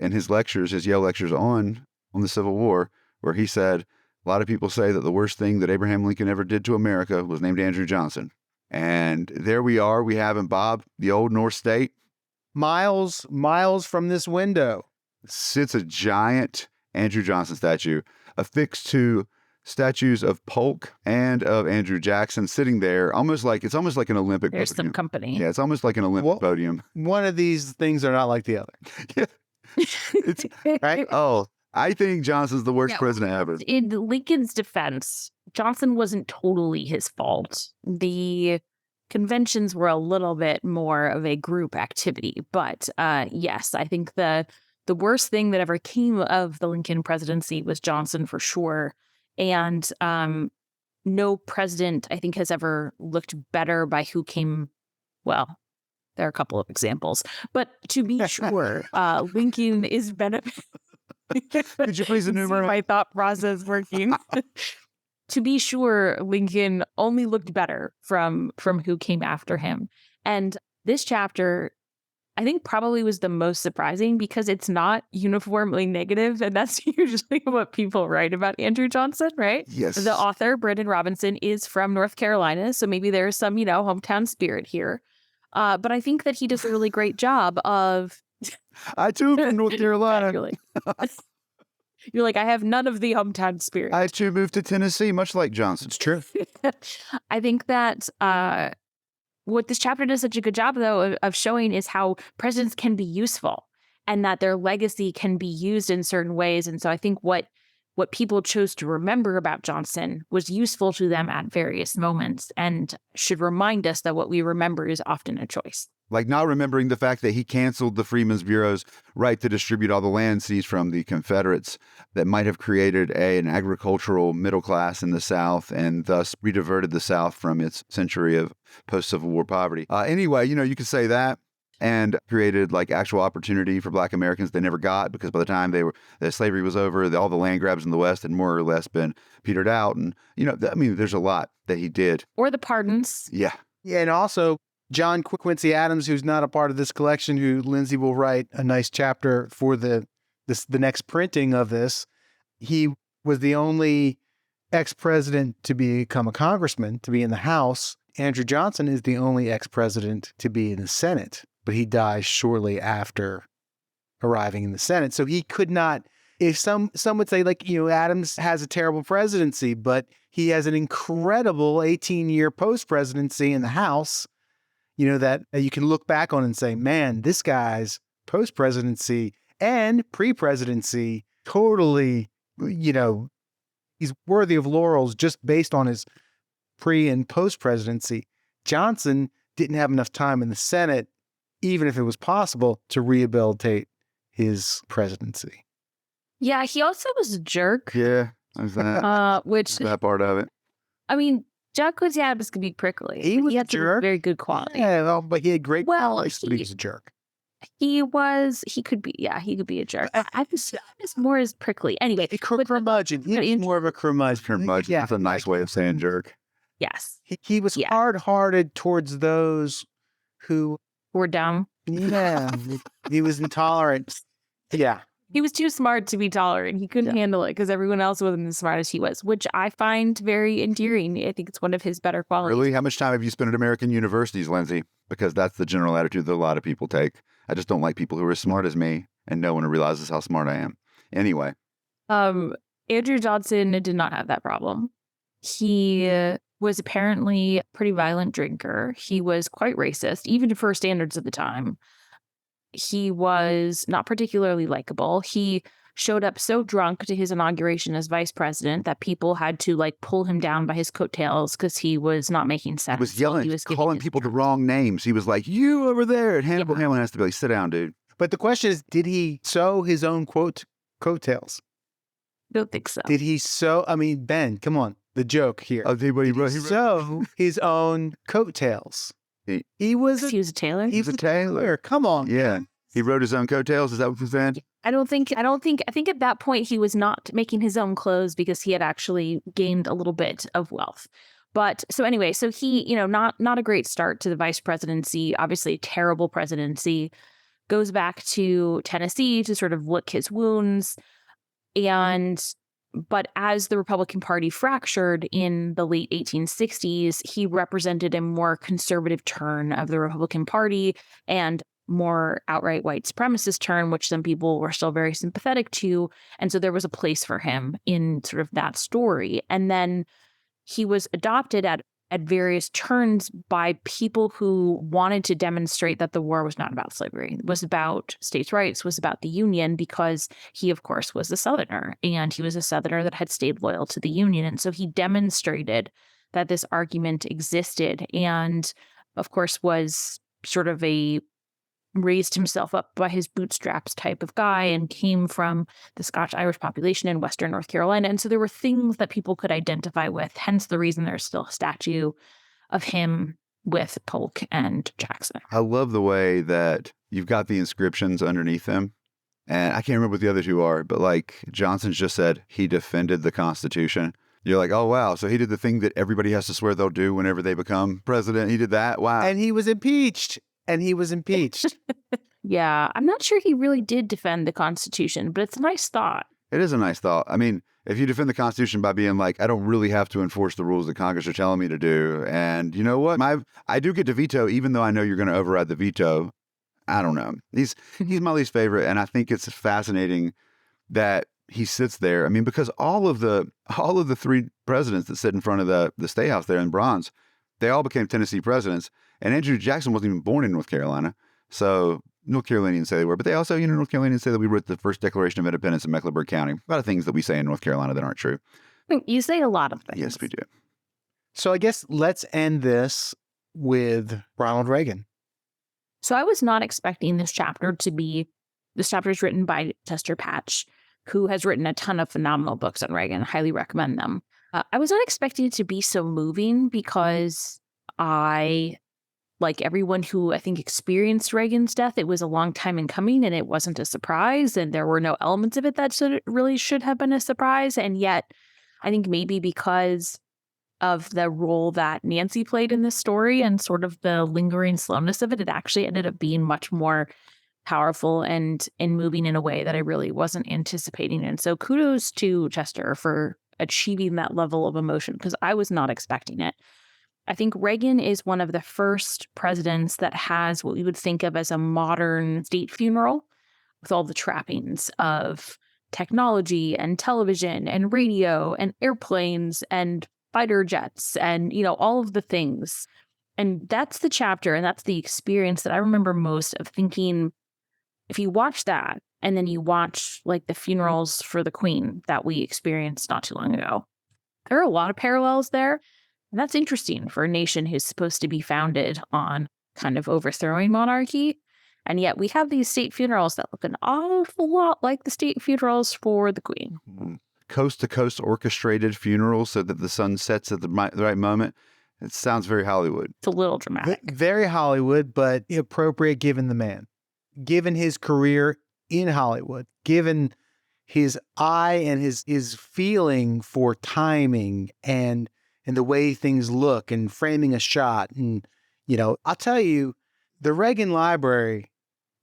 in his lectures, his Yale lectures on the Civil War, where he said, a lot of people say that the worst thing that Abraham Lincoln ever did to America was named Andrew Johnson. And there we are. We have in Bob, the old North State. Miles from this window sits a giant Andrew Johnson statue affixed to statues of Polk and of Andrew Jackson sitting there, it's almost like an Olympic There's podium. some company. Yeah, it's almost like an Olympic podium. One of these things are not like the other. Yeah. It's, right? Oh, I think Johnson's the worst president ever. In Lincoln's defense, Johnson wasn't totally his fault. The conventions were a little bit more of a group activity. But yes, I think the worst thing that ever came of the Lincoln presidency was Johnson for sure. And no president, I think, has ever looked better by who came. Well, there are a couple of examples. But to be sure, Lincoln is benefiting. Could you please enumerate my thought process working? To be sure, Lincoln only looked better from who came after him. And this chapter, I think, probably was the most surprising because it's not uniformly negative. And that's usually what people write about Andrew Johnson, right? Yes. The author, Brandon Robinson, is from North Carolina. So maybe there's some, hometown spirit here. But I think that he does a really great job of... I too am from North Carolina. You're like, I have none of the hometown spirit. I too moved to Tennessee, much like Johnson. It's true. I think that what this chapter does such a good job, though, of showing is how presidents can be useful and that their legacy can be used in certain ways. And so I think what people chose to remember about Johnson was useful to them at various moments and should remind us that what we remember is often a choice. Like not remembering the fact that he canceled the Freedmen's Bureau's right to distribute all the land seized from the Confederates that might have created an agricultural middle class in the South and thus rediverted the South from its century of post-Civil War poverty. Anyway, you could say that and created like actual opportunity for Black Americans they never got because by the time the slavery was over, all the land grabs in the West had more or less been petered out. And, there's a lot that he did. Or the pardons. Yeah. Yeah, and also John Quincy Adams, who's not a part of this collection, who Lindsay will write a nice chapter for the next printing of this. He was the only ex-president to become a congressman, to be in the House. Andrew Johnson is the only ex-president to be in the Senate, but he dies shortly after arriving in the Senate. So he could not, if some would say Adams has a terrible presidency, but he has an incredible 18-year post-presidency in the House, that you can look back on and say, man, this guy's post-presidency and pre-presidency totally, he's worthy of laurels just based on his pre and post-presidency. Johnson didn't have enough time in the Senate, even if it was possible, to rehabilitate his presidency. Yeah, he also was a jerk. Yeah, there's that. That part of it. I mean, John Quincy Adams could be prickly. He was had a jerk. Very good quality. Yeah, well, but he had great qualities, but he was a jerk. He could be a jerk. I was more as prickly. Anyway. A curmudgeon. He was more of a curmudgeon. Curmudgeon. Yeah. That's a nice way of saying jerk. Yes. He was hard-hearted towards those who were dumb. Yeah. He was intolerant. Yeah. He was too smart to be tolerant. He couldn't handle it because everyone else wasn't as smart as he was, which I find very endearing. I think it's one of his better qualities. Really? How much time have you spent at American universities, Lindsay? Because that's the general attitude that a lot of people take. I just don't like people who are as smart as me and no one realizes how smart I am. Anyway. Andrew Johnson did not have that problem. He was apparently a pretty violent drinker. He was quite racist, even for standards of the time. He was not particularly likable. He showed up so drunk to his inauguration as vice president that people had to pull him down by his coattails because he was not making sense. He was yelling, calling people the wrong names. He was like, "You over there." And Hannibal Hamlin has to be like, "Sit down, dude." But the question is, did he sew his own coattails? Don't think so. Did he sew? I mean, Ben, come on. The joke here. Oh, did he sew his own coattails? He was He was a tailor. he He's a tailor. Come on. Yeah. He wrote his own coattails. Is that what you're saying? I think at that point he was not making his own clothes because he had actually gained a little bit of wealth. But so anyway, so he, not a great start to the vice presidency, obviously a terrible presidency, goes back to Tennessee to sort of lick his wounds. But as the Republican Party fractured in the late 1860s, he represented a more conservative turn of the Republican Party and more outright white supremacist turn, which some people were still very sympathetic to. And so there was a place for him in sort of that story. And then he was adopted at various turns by people who wanted to demonstrate that the war was not about slavery. It was about states' rights, was about the Union, because he, of course, was a Southerner, and he was a Southerner that had stayed loyal to the Union. And so he demonstrated that this argument existed and, of course, was sort of raised himself up by his bootstraps type of guy and came from the Scotch-Irish population in Western North Carolina. And so there were things that people could identify with, hence the reason there's still a statue of him with Polk and Jackson. I love the way that you've got the inscriptions underneath them. And I can't remember what the other two are, but like Johnson's just said, he defended the Constitution. You're like, oh, wow. So he did the thing that everybody has to swear they'll do whenever they become president. He did that. Wow. And he was impeached. Yeah, I'm not sure he really did defend the Constitution, but it's a nice thought. It is a nice thought. I mean, if you defend the Constitution by being like, I don't really have to enforce the rules that Congress are telling me to do. And you know what? I do get to veto, even though I know you're going to override the veto. I don't know. He's my least favorite. And I think it's fascinating that he sits there. I mean, because all of the three presidents that sit in front of the State House there in bronze, they all became Tennessee presidents. And Andrew Jackson wasn't even born in North Carolina. So North Carolinians say they were. But they also, North Carolinians say that we wrote the first Declaration of Independence in Mecklenburg County. A lot of things that we say in North Carolina that aren't true. You say a lot of things. Yes, we do. So I guess let's end this with Ronald Reagan. So I was not expecting this chapter is written by Chester Patch, who has written a ton of phenomenal books on Reagan. I highly recommend them. I was not expecting it to be so moving because I, like everyone who I think experienced Reagan's death, it was a long time in coming and it wasn't a surprise. And there were no elements of it that really should have been a surprise. And yet I think maybe because of the role that Nancy played in this story and sort of the lingering slowness of it, it actually ended up being much more powerful and moving in a way that I really wasn't anticipating. And so kudos to Chester for achieving that level of emotion because I was not expecting it. I think Reagan is one of the first presidents that has what we would think of as a modern state funeral with all the trappings of technology and television and radio and airplanes and fighter jets and, all of the things. And that's the chapter and that's the experience that I remember most of thinking, if you watch that and then you watch like the funerals for the Queen that we experienced not too long ago, there are a lot of parallels there. And that's interesting for a nation who's supposed to be founded on kind of overthrowing monarchy. And yet we have these state funerals that look an awful lot like the state funerals for the Queen. Coast to coast orchestrated funerals so that the sun sets at the right moment. It sounds very Hollywood. It's a little dramatic. Very Hollywood, but appropriate given the man, given his career in Hollywood, given his eye and his feeling for timing and the way things look and framing a shot. And, I'll tell you, the Reagan Library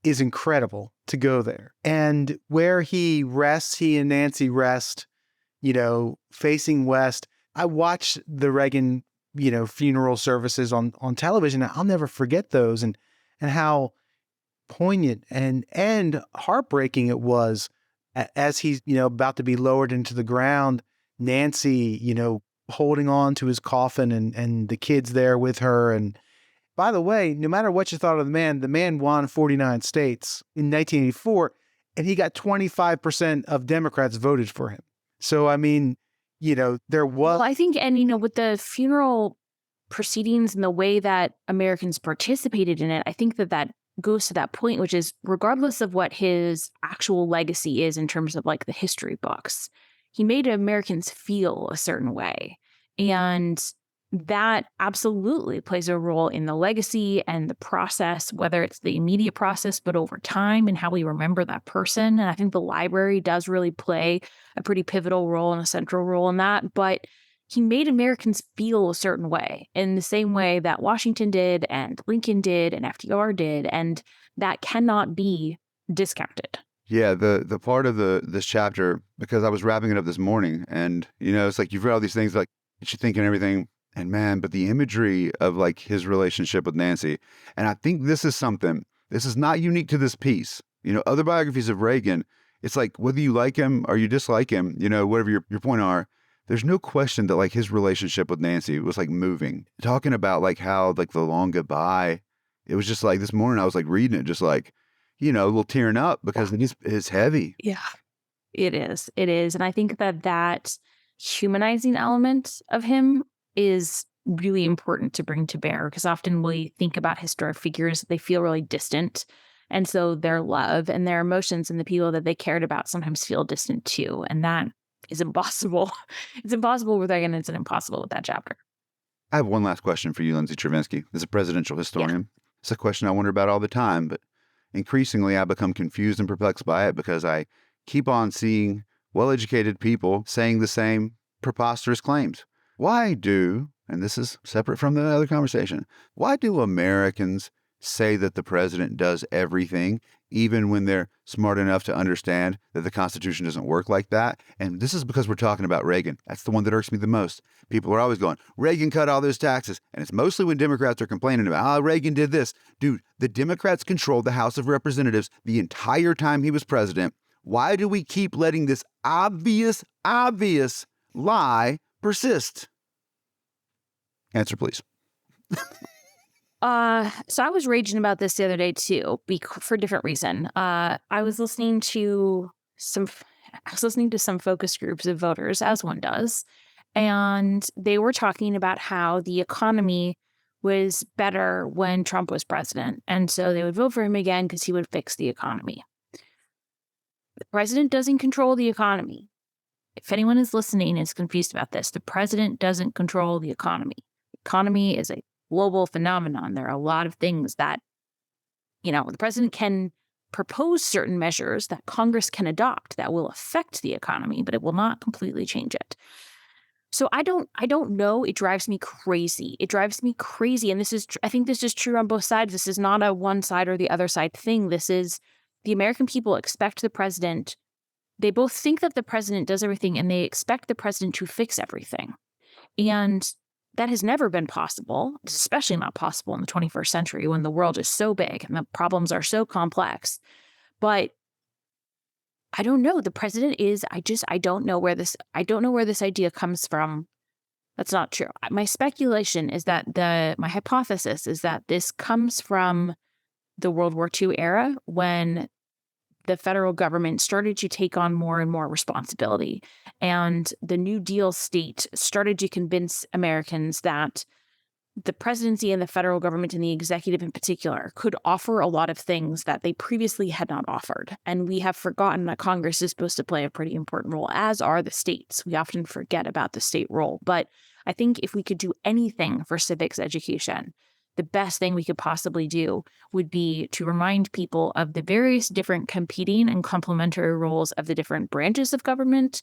is incredible to go there. And where he and Nancy rest, facing west. I watched the Reagan, funeral services on television. I'll never forget those and how poignant and heartbreaking it was as he's, about to be lowered into the ground. Nancy, holding on to his coffin and the kids there with her. And by the way, no matter what you thought of the man won 49 states in 1984, and he got 25% of Democrats voted for him. So, I mean, there was... Well, I think, and, with the funeral proceedings and the way that Americans participated in it, I think that goes to that point, which is regardless of what his actual legacy is in terms of like the history books, he made Americans feel a certain way. And that absolutely plays a role in the legacy and the process, whether it's the immediate process, but over time and how we remember that person. And I think the library does really play a pretty pivotal role and a central role in that. But he made Americans feel a certain way in the same way that Washington did and Lincoln did and FDR did. And that cannot be discounted. Yeah, the part of this chapter, because I was wrapping it up this morning, and it's like you've read all these things, like get you thinking everything, and man, but the imagery of like his relationship with Nancy, and I think this is something. This is not unique to this piece. Other biographies of Reagan, it's like whether you like him or you dislike him, whatever your point are. There's no question that like his relationship with Nancy was like moving. Talking about like how like the long goodbye, it was just like this morning I was like reading it, just like. A little tearing up because it's heavy. Yeah, it is. It is. And I think that humanizing element of him is really important to bring to bear, because often we think about historic figures, they feel really distant. And so their love and their emotions and the people that they cared about sometimes feel distant too. And that is impossible. It's impossible with Reagan. It's impossible with that chapter. I have one last question for you, Lindsay Chervinsky. As a presidential historian, It's a question I wonder about all the time, but increasingly, I become confused and perplexed by it because I keep on seeing well-educated people saying the same preposterous claims. Why do, and this is separate from the other conversation, why do Americans say that the president does everything, even when they're smart enough to understand that the Constitution doesn't work like that? And this is because we're talking about Reagan. That's the one that irks me the most. People are always going, Reagan cut all those taxes. And it's mostly when Democrats are complaining about, Reagan did this. Dude, the Democrats controlled the House of Representatives the entire time he was president. Why do we keep letting this obvious lie persist? Answer, please. So I was raging about this the other day too, for a different reason. I was listening to some focus groups of voters, as one does, and they were talking about how the economy was better when Trump was president, and so they would vote for him again because he would fix the economy. The president doesn't control the economy. If anyone is listening and is confused about this, the president doesn't control the economy. The economy is a global phenomenon. There are a lot of things that, the president can propose certain measures that Congress can adopt that will affect the economy, but it will not completely change it. So I don't know. It drives me crazy. And I think this is true on both sides. This is not a one side or the other side thing. This is the American people expect the president. They both think that the president does everything and they expect the president to fix everything. And that has never been possible. It's especially not possible in the 21st century when the world is so big and the problems are so complex. But I don't know. The president is, I don't know where this idea comes from. That's not true. My speculation is that my hypothesis is that this comes from the World War II era, when the federal government started to take on more and more responsibility. And the New Deal state started to convince Americans that the presidency and the federal government and the executive in particular could offer a lot of things that they previously had not offered. And we have forgotten that Congress is supposed to play a pretty important role, as are the states. We often forget about the state role. But I think if we could do anything for civics education, the best thing we could possibly do would be to remind people of the various different competing and complementary roles of the different branches of government,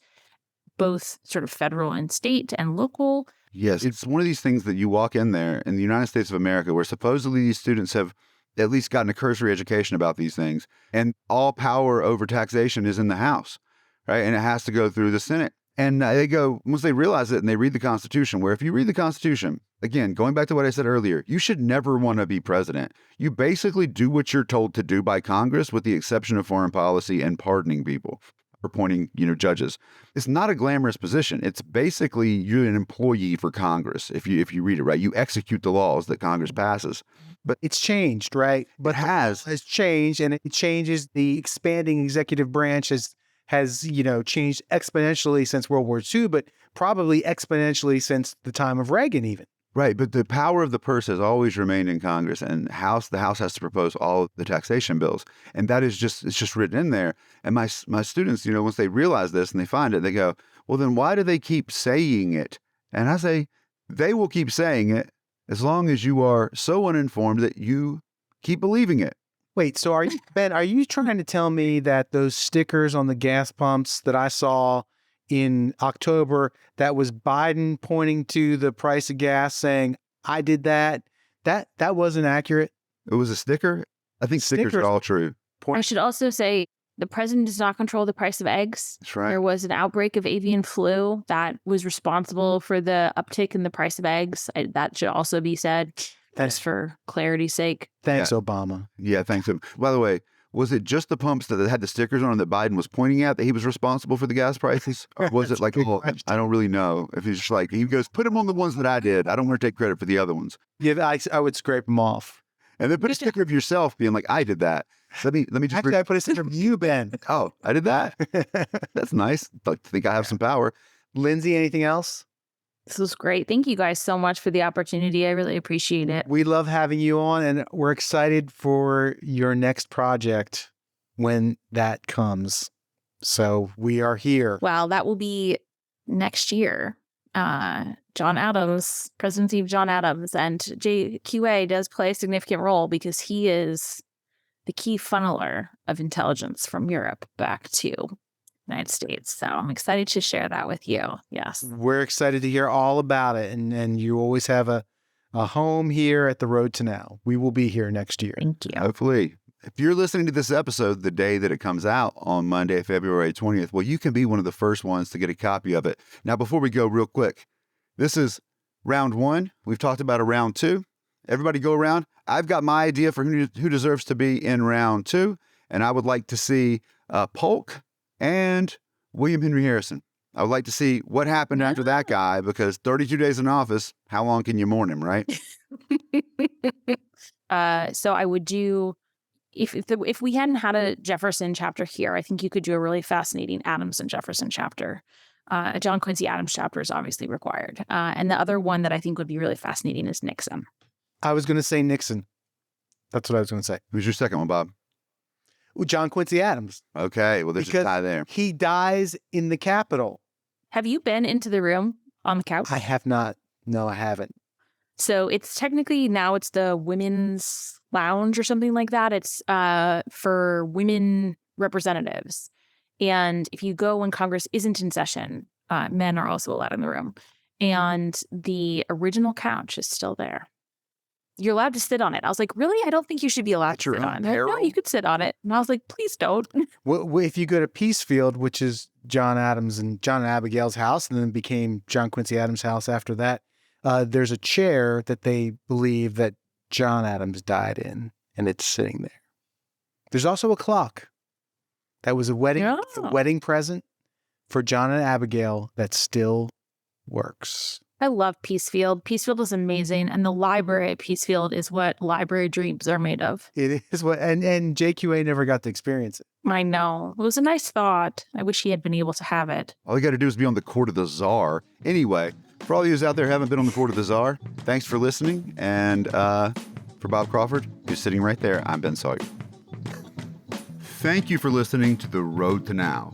both sort of federal and state and local. Yes, it's one of these things that you walk in there in the United States of America where supposedly these students have at least gotten a cursory education about these things, and all power over taxation is in the House, right? And it has to go through the Senate. And they go, once they realize it and they read the Constitution, where if you read the Constitution, again, going back to what I said earlier, you should never want to be president. You basically do what you're told to do by Congress, with the exception of foreign policy and pardoning people or appointing, judges. It's not a glamorous position. It's basically you're an employee for Congress. If you read it right, you execute the laws that Congress passes. But It's changed, right? But has changed, and it changes. The expanding executive branch has changed exponentially since World War II, but probably exponentially since the time of Reagan even. Right, but the power of the purse has always remained in Congress, and the House has to propose all of the taxation bills, and that is just written in there. And my students, once they realize this and they find it, they go, well, then why do they keep saying it? And I say, They will keep saying it as long as you are so uninformed that you keep believing it. Wait, so Ben, are you trying to tell me that those stickers on the gas pumps that I saw in October, that was Biden pointing to the price of gas saying, I did that wasn't accurate? It was a sticker? I think stickers are all true. I should also say the president does not control the price of eggs. That's right. There was an outbreak of avian flu that was responsible for the uptick in the price of eggs. That should also be said, just for clarity's sake. Thanks, Obama. Yeah, thanks. By the way, was it just the pumps that had the stickers on that Biden was pointing at that he was responsible for the gas prices? Or was it like, I don't really know. If he's just like, he goes, put them on the ones that I did. I don't want to take credit for the other ones. Yeah, I would scrape them off. And then put a sticker of yourself being like, I did that. Let me just... Actually, I put a sticker of you, Ben. Oh, I did that? That's nice. I think I have some power. Lindsay, anything else? This was great. Thank you guys so much for the opportunity. I really appreciate it. We love having you on, and we're excited for your next project when that comes. So we are here. Well, that will be next year. John Adams, Presidency of John Adams, and JQA does play a significant role because he is the key funneler of intelligence from Europe back to the United States. So I'm excited to share that with you. Yes. We're excited to hear all about it. And you always have a home here at the Road to Now. We will be here next year. Thank you. Hopefully. If you're listening to this episode the day that it comes out on Monday, February 20th, well, you can be one of the first ones to get a copy of it. Now, before we go real quick, this is round one. We've talked about a round two. Everybody go around. I've got my idea for who deserves to be in round two, and I would like to see Polk and William Henry Harrison. I would like to see what happened after that guy, because 32 days in office, how long can you mourn him, right? So I would do... If we hadn't had a Jefferson chapter here, I think you could do a really fascinating Adams and Jefferson chapter. A John Quincy Adams chapter is obviously required. And the other one that I think would be really fascinating is Nixon. I was going to say Nixon. That's what I was going to say. Who's your second one, Bob? Well, John Quincy Adams. Okay, well, there's a tie there. He dies in the Capitol. Have you been into the room on the couch? I have not. No, I haven't. So it's technically now it's the women's lounge or something like that. It's for women representatives. And if you go when Congress isn't in session, men are also allowed in the room. And the original couch is still there. You're allowed to sit on it. I was like, really? I don't think you should be allowed to sit on it. Like, no, you could sit on it. And I was like, please don't. Well, if you go to Peacefield, which is John Adams and John and Abigail's house, and then became John Quincy Adams' house after that, there's a chair that they believe that John Adams died in, and it's sitting there. There's also a clock that was a wedding present for John and Abigail that still works. I love Peacefield. Peacefield is amazing, and the library at Peacefield is what library dreams are made of. It is what, and JQA never got to experience it. I know. It was a nice thought. I wish he had been able to have it. All you got to do is be on the court of the czar. Anyway, for all of you out there who haven't been on the court of the czar, thanks for listening. And for Bob Crawford, who's sitting right there, I'm Ben Sawyer. Thank you for listening to The Road to Now.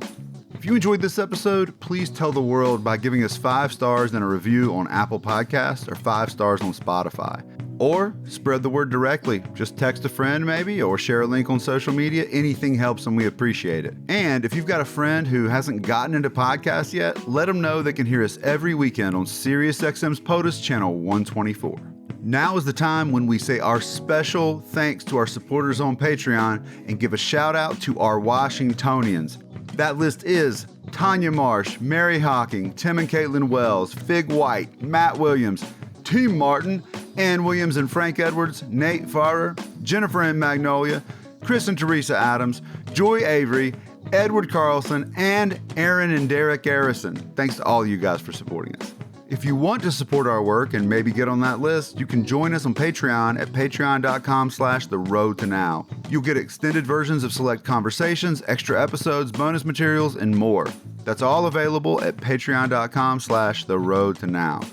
If you enjoyed this episode, please tell the world by giving us 5 stars and a review on Apple Podcasts or 5 stars on Spotify. Or spread the word directly. Just text a friend maybe, or share a link on social media. Anything helps and we appreciate it. And if you've got a friend who hasn't gotten into podcasts yet, let them know they can hear us every weekend on SiriusXM's POTUS Channel 124. Now is the time when we say our special thanks to our supporters on Patreon and give a shout out to our Washingtonians. That list is Tanya Marsh, Mary Hawking, Tim and Caitlin Wells, Fig White, Matt Williams, Team Martin, Ann Williams and Frank Edwards, Nate Farrer, Jennifer and Magnolia, Chris and Teresa Adams, Joy Avery, Edward Carlson, and Aaron and Derek Garrison. Thanks to all you guys for supporting us. If you want to support our work and maybe get on that list, you can join us on Patreon at patreon.com/theroadtonow. You'll get extended versions of select conversations, extra episodes, bonus materials, and more. That's all available at patreon.com/theroadtonow.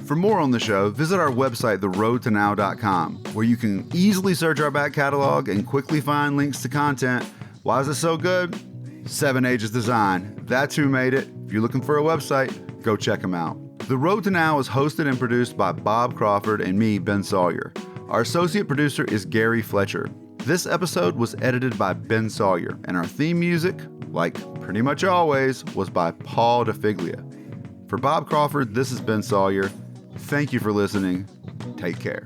For more on the show, visit our website, theroadtonow.com, where you can easily search our back catalog and quickly find links to content. Why is it so good? 7 Ages Design. That's who made it. If you're looking for a website, go check them out. The Road to Now is hosted and produced by Bob Crawford and me, Ben Sawyer. Our associate producer is Gary Fletcher. This episode was edited by Ben Sawyer, and our theme music, like pretty much always, was by Paul DeFiglia. For Bob Crawford, this is Ben Sawyer. Thank you for listening. Take care.